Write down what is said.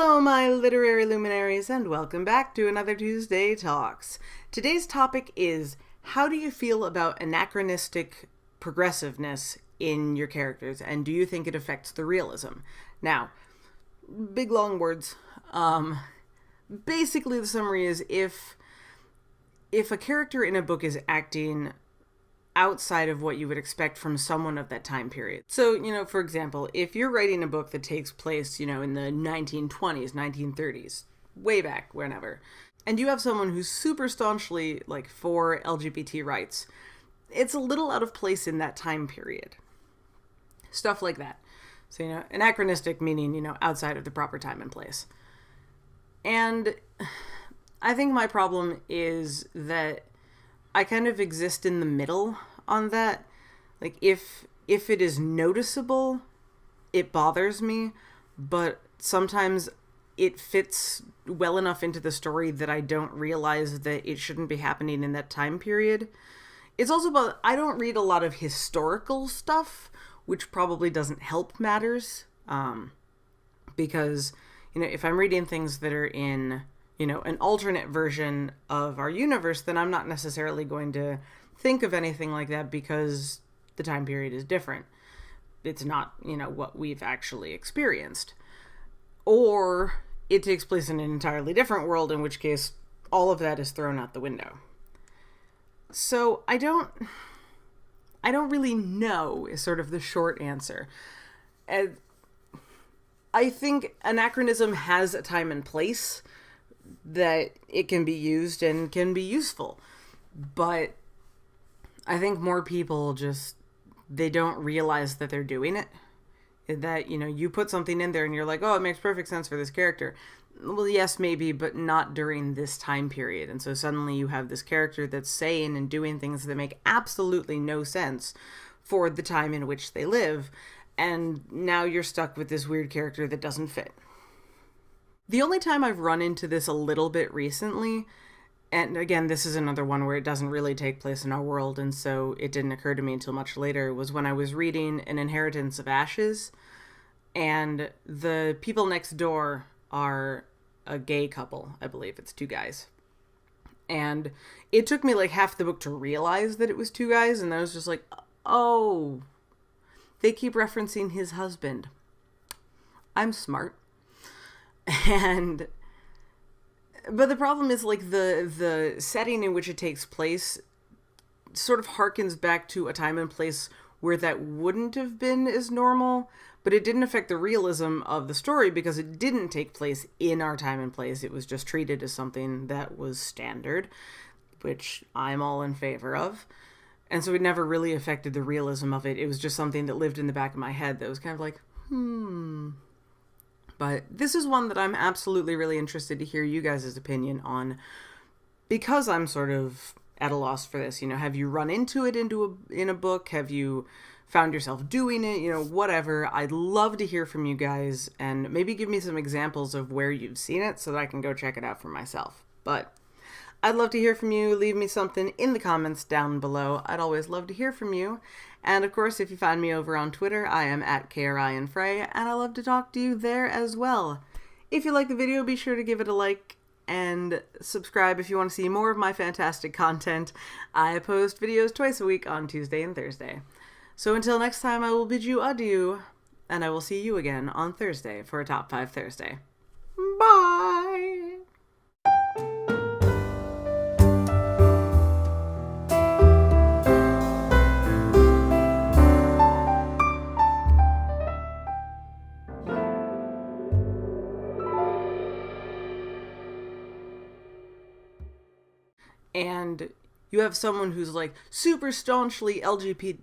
Hello, my literary luminaries, and welcome back to another Tuesday Talks. Today's topic is, how do you feel about anachronistic progressiveness in your characters, and do you think it affects the realism? Now, big long words. Basically the summary is, if a character in a book is acting outside of what you would expect from someone of that time period. So, for example, if you're writing a book that takes place, in the 1920s, 1930s, way back whenever, and you have someone who's super staunchly, for LGBT rights, it's a little out of place in that time period. Stuff like that. So, anachronistic meaning, outside of the proper time and place. And I think my problem is that I kind of exist in the middle on that. If it is noticeable, it bothers me, but sometimes it fits well enough into the story that I don't realize that it shouldn't be happening in that time period. It's also about, I don't read a lot of historical stuff, which probably doesn't help matters, because, if I'm reading things that are in an alternate version of our universe, then I'm not necessarily going to think of anything like that because the time period is different. It's not, what we've actually experienced. Or it takes place in an entirely different world, in which case all of that is thrown out the window. So I don't really know is sort of the short answer. I think anachronism has a time and place that it can be used and can be useful. But I think more people they don't realize that they're doing it. That, you put something in there and you're like, oh, it makes perfect sense for this character. Well, yes, maybe, but not during this time period. And so suddenly you have this character that's saying and doing things that make absolutely no sense for the time in which they live. And now you're stuck with this weird character that doesn't fit. The only time I've run into this a little bit recently, and again, this is another one where it doesn't really take place in our world, and so it didn't occur to me until much later, was when I was reading An Inheritance of Ashes, and the people next door are a gay couple. I believe it's two guys. And it took me half the book to realize that it was two guys, and I was just like, oh, they keep referencing his husband. I'm smart. But the problem is the setting in which it takes place sort of harkens back to a time and place where that wouldn't have been as normal, but it didn't affect the realism of the story because it didn't take place in our time and place. It was just treated as something that was standard, which I'm all in favor of. And so it never really affected the realism of it. It was just something that lived in the back of my head that was kind of But this is one that I'm absolutely really interested to hear you guys' opinion on, because I'm sort of at a loss for this. Have you run into it in a book? Have you found yourself doing it? Whatever. I'd love to hear from you guys, and maybe give me some examples of where you've seen it so that I can go check it out for myself. But I'd love to hear from you. Leave me something in the comments down below. I'd always love to hear from you. And of course, if you find me over on Twitter, I am at KRIanFrey, and I love to talk to you there as well. If you like the video, be sure to give it a like and subscribe if you want to see more of my fantastic content. I post videos twice a week on Tuesday and Thursday. So until next time, I will bid you adieu, and I will see you again on Thursday for a Top 5 Thursday. Bye! And you have someone who's super staunchly LGBT.